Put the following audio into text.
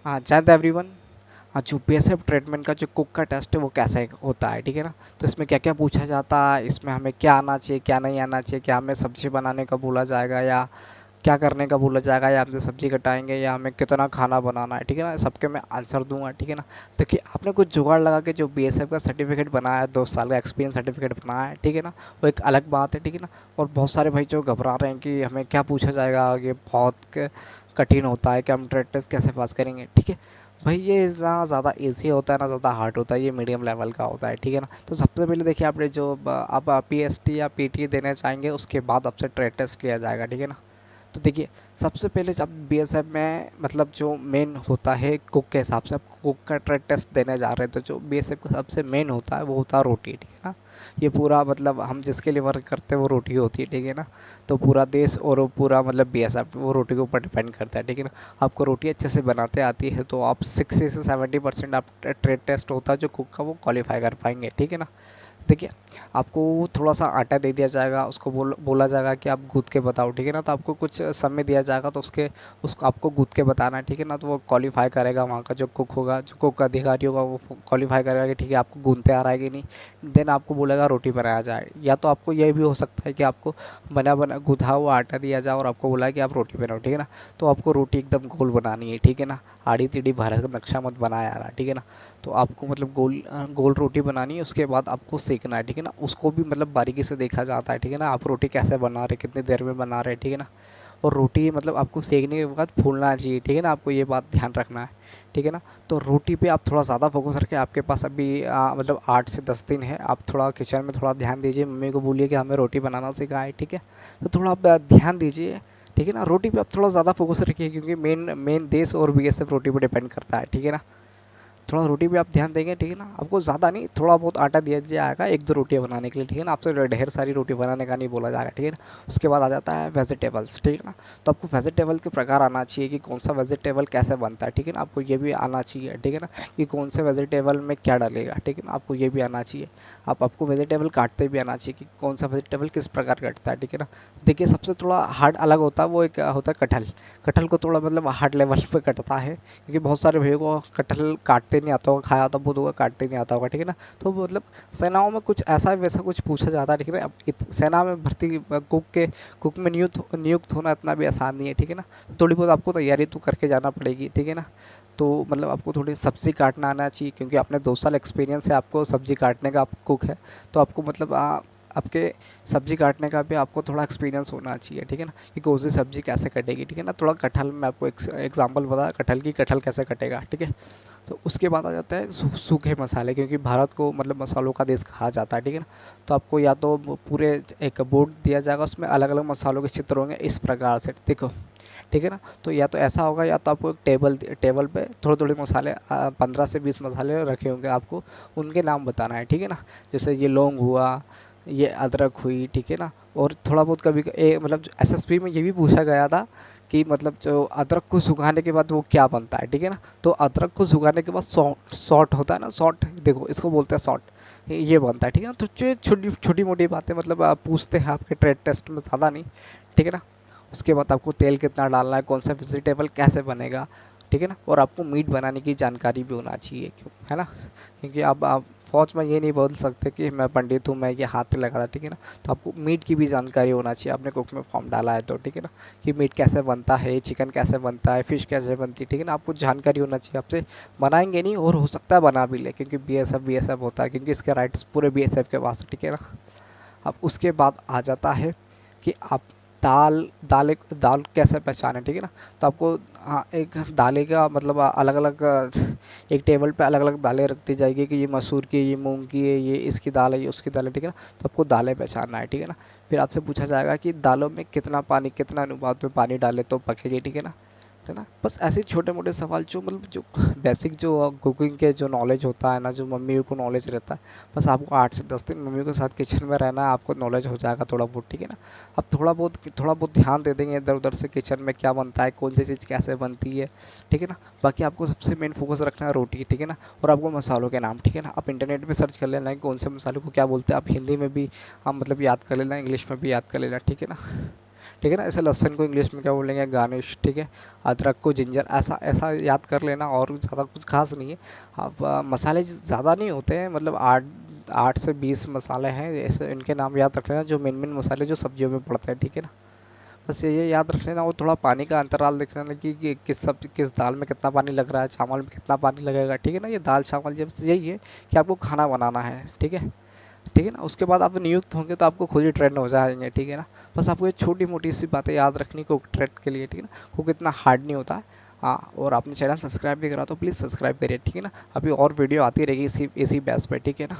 हाँ, जानते एवरीवन। हाँ, जो बीएसएफ ट्रीटमेंट का जो कुक का टेस्ट है वो कैसे होता है, ठीक है ना। तो इसमें क्या क्या पूछा जाता है, इसमें हमें क्या आना चाहिए क्या नहीं आना चाहिए, क्या हमें सब्जी बनाने का बोला जाएगा या क्या करने का बोला जाएगा, या हमसे सब्जी कटाएंगे या हमें कितना खाना बनाना है, ठीक है ना। सबके मैं आंसर दूंगा, ठीक है ना। देखिए, आपने कुछ जुगाड़ लगा के जो बीएसएफ का सर्टिफिकेट बनाया है, 2 साल का एक्सपीरियंस सर्टिफिकेट बनाया है, ठीक है ना, वो एक अलग बात है, ठीक है ना। और बहुत सारे भाई जो घबरा रहे हैं कि हमें क्या पूछा जाएगा, ये बहुत कठिन होता है कि हम ट्रेड टेस्ट कैसे पास करेंगे, ठीक है। भाई ये ना ज़्यादा इजी होता है ना ज़्यादा हार्ड होता है, ये मीडियम लेवल का होता है, ठीक है ना। तो सबसे पहले देखिए, आपने जो आप पीएसटी या पीटी देने चाहेंगे उसके बाद आपसे ट्रेड टेस्ट लिया जाएगा, ठीक है ना। तो देखिए, सबसे पहले जब बीएसएफ में मतलब जो मेन होता है कुक के हिसाब से, आप कुक का ट्रेड टेस्ट देने जा रहे हैं, तो जो बीएसएफ का सबसे मेन होता है वो होता है रोटी, ठीक है ना। ये पूरा मतलब हम जिसके लिए वर्क करते हैं वो रोटी होती है, ठीक है ना। तो पूरा देश और वो पूरा मतलब बीएसएफ वो रोटी के ऊपर डिपेंड करता है, ठीक है ना। आपको रोटी अच्छे से बनाते आती है तो आप 60 से 70% आप ट्रेड टेस्ट होता है जो कुक का वो क्वालिफाई कर पाएंगे, ठीक है ना। देखिए, आपको थोड़ा सा आटा दे दिया जाएगा, उसको बोला जाएगा कि आप गूँथ के बताओ, ठीक है ना। तो आपको कुछ समय दिया जाएगा, तो उसको आपको गूँथ के बताना है, ठीक है ना। तो वो क्वालिफाई करेगा, वहाँ का जो कुक होगा, जो कुक का अधिकारी होगा, वो क्वालिफाई करेगा कि ठीक है आपको गूँथते आ रहा है कि नहीं। देन आपको बोलेगा रोटी बनाया जाए, या तो आपको ये भी हो सकता है कि आपको बना बना गूँथा हुआ आटा दिया जाए और आपको बोला है कि आप रोटी बनाओ, ठीक है ना। तो आपको रोटी एकदम गोल बनानी है, ठीक है ना। आड़ी टेढ़ी भारत का नक्शा मत बनाया यार, ठीक है ना। तो आपको मतलब गोल रोटी बनानी है, उसके बाद आपको सेकना है, ठीक है ना। उसको भी मतलब बारीकी से देखा जाता है, ठीक है ना। आप रोटी कैसे बना रहे, कितनी देर में बना रहे, ठीक है ना। और रोटी मतलब आपको सेकने के बाद फूलना चाहिए, ठीक है ना। आपको ये बात ध्यान रखना है, ठीक है ना। तो रोटी पे आप थोड़ा ज़्यादा फोकस रखें। आपके पास अभी मतलब 8 से 10 दिन है, आप थोड़ा किचन में थोड़ा ध्यान दीजिए। मम्मी को बोलिए कि हमें रोटी बनाना सिखाए, ठीक है। तो थोड़ा आप ध्यान दीजिए, ठीक है ना। रोटी पे आप थोड़ा ज़्यादा फोकस रखिए, क्योंकि मेन मेन देश और बीएसएफ रोटी पे डिपेंड करता है, ठीक है ना। थोड़ा रोटी पे आप ध्यान देंगे, ठीक है ना। आपको ज़्यादा नहीं, थोड़ा बहुत आटा दिया जाएगा 1-2 रोटियाँ बनाने के लिए, ठीक है ना। आपसे ढेर सारी रोटी बनाने का नहीं बोला जाएगा, ठीक है ना। उसके बाद आ जाता है वेजिटेबल्स, ठीक है ना। तो आपको वेजिटेबल के प्रकार आना चाहिए कि कौन सा वेजिटेबल कैसे बनता है, ठीक है ना। आपको ये भी आना चाहिए, ठीक है ना, कि कौन से वेजिटेबल में क्या डलेगा, ठीक है ना। आपको ये भी आना चाहिए। आपको वेजिटेबल काटते भी आना चाहिए कि कौन सा वेजिटेबल किस प्रकार कटता है, ठीक है ना। देखिए, सबसे थोड़ा हार्ड अलग होता है वो एक होता है कटहल। कटहल को थोड़ा मतलब हार्ड लेवल पे कटता है, क्योंकि बहुत सारे भैया को कटहल काटते नहीं आता होगा, खाया तो बहुत होगा, काटते नहीं आता होगा, ठीक है ना। तो मतलब सेनाओं में कुछ ऐसा वैसा कुछ पूछा जाता है, ठीक है ना। अब सेना में भर्ती कुक में नियुक्त होना इतना भी आसान नहीं है, ठीक है ना। तो थोड़ी बहुत आपको तैयारी तो करके जाना पड़ेगी, ठीक है ना। तो मतलब आपको थोड़ी सब्ज़ी काटना आना चाहिए, क्योंकि आपने 2 साल एक्सपीरियंस है आपको सब्ज़ी काटने का, आप कुक है। तो आपको मतलब आपके सब्ज़ी काटने का भी आपको थोड़ा एक्सपीरियंस होना चाहिए, ठीक है ना, कि कौन सी सब्ज़ी कैसे कटेगी, ठीक है ना। थोड़ा कटहल में आपको एक एग्जांपल बताया कटहल की, कटहल कैसे कटेगा, ठीक है। तो उसके बाद आ जाता है सूखे मसाले, क्योंकि भारत को मतलब मसालों का देश कहा जाता है, ठीक है ना। तो आपको या तो पूरे एक बोर्ड दिया जाएगा, उसमें अलग अलग मसालों के चित्र होंगे इस प्रकार से, देखो, ठीक है ना। तो या तो ऐसा होगा, या तो आपको एक टेबल पे थोड़े थोड़े मसाले 15 से 20 मसाले रखे होंगे, आपको उनके नाम बताना है, ठीक है ना। जैसे ये लौंग हुआ, ये अदरक हुई, ठीक है ना। और थोड़ा बहुत कभी मतलब एसएसबी में ये भी पूछा गया था कि मतलब जो अदरक को सुखाने के बाद वो क्या बनता है, ठीक है ना। तो अदरक को सुखाने के बाद सॉल्ट सॉल्ट होता है ना, सॉल्ट, देखो इसको बोलते हैं सॉल्ट, ये बनता है, ठीक है ना। तो जो छोटी छोटी मोटी बातें मतलब आप पूछते हैं आपके ट्रेड टेस्ट में, ज़्यादा नहीं, ठीक है ना। उसके बाद आपको तेल कितना डालना है, कौन सा वेजिटेबल कैसे बनेगा, ठीक है ना। और आपको मीट बनाने की जानकारी भी होना चाहिए, क्यों है ना। क्योंकि आप फौज में ये नहीं बोल सकते कि मैं पंडित हूँ, मैं ये हाथ नहीं लगा था, ठीक है ना। तो आपको मीट की भी जानकारी होना चाहिए, आपने कुक में फॉर्म डाला है तो, ठीक है ना, कि मीट कैसे बनता है, चिकन कैसे बनता है, फिश कैसे बनती है, ठीक है ना। आपको जानकारी होना चाहिए। आपसे बनाएंगे नहीं, और हो सकता है बना भी ले, क्योंकि बीएसएफ होता है, क्योंकि इसके राइट्स पूरे बीएसएफ के पास है, ठीक है ना। अब उसके बाद आ जाता है कि आप दाल कैसे पहचानें, ठीक है ना। तो आपको हाँ, एक दालें का मतलब अलग अलग एक टेबल पे अलग अलग दालें रखती जाएगी कि ये मसूर की, ये मूंग की है, ये इसकी दाल है, ये उसकी दाल है, ठीक है ना। तो आपको दालें पहचानना है, ठीक है ना। फिर आपसे पूछा जाएगा कि दालों में कितना पानी, कितना अनुपात में पानी डालें तो पकेगी, ठीक है ना। है ना। बस ऐसे छोटे मोटे सवाल जो मतलब जो बेसिक जो कुकिंग के जो नॉलेज होता है ना, जो मम्मी को नॉलेज रहता है, बस आपको 8 से 10 दिन मम्मी के साथ किचन में रहना है, आपको नॉलेज हो जाएगा थोड़ा बहुत, ठीक है ना। अब थोड़ा बहुत ध्यान दे देंगे इधर उधर से, किचन में क्या बनता है, कौन सी चीज़ कैसे बनती है, ठीक है ना। बाकी आपको सबसे मेन फोकस रखना है रोटी, ठीक है ना। और आपको मसालों के नाम, ठीक है ना, आप इंटरनेट पे सर्च कर लेना कि कौन से मसाले को क्या बोलते हैं। आप हिंदी में भी आप मतलब याद कर लेना, इंग्लिश में भी याद कर लेना, ठीक है ना। ठीक है ना। ऐसे लहसुन को इंग्लिश में क्या बोलेंगे, गार्निश, ठीक है। अदरक को जिंजर, ऐसा ऐसा याद कर लेना, और ज़्यादा कुछ खास नहीं है। अब मसाले ज़्यादा नहीं होते हैं, मतलब 8 से 20 मसाले हैं, ऐसे इनके नाम याद रख लेना, जो मेन मेन मसाले जो सब्जियों में पड़ते हैं, ठीक है ना। बस ये याद रख लेना, और थोड़ा पानी का अंतराल देख लेना कि किस दाल में कितना पानी लग रहा है, चावल में कितना पानी लगेगा, ठीक है ना। ये दाल चावल जब यही है कि आपको खाना बनाना है, ठीक है। ठीक है ना। उसके बाद आप नियुक्त होंगे तो आपको खुद ही ट्रेंड हो जाएंगे, ठीक है ना। बस आपको ये छोटी मोटी सी बातें याद रखनी कुक ट्रेंड के लिए, ठीक है ना। कुक इतना हार्ड नहीं होता है। हाँ, और आपने चैनल सब्सक्राइब भी करा तो प्लीज़ सब्सक्राइब करिए, ठीक है ना। अभी और वीडियो आती रहेगी इसी इसी बेस पे, ठीक है ना।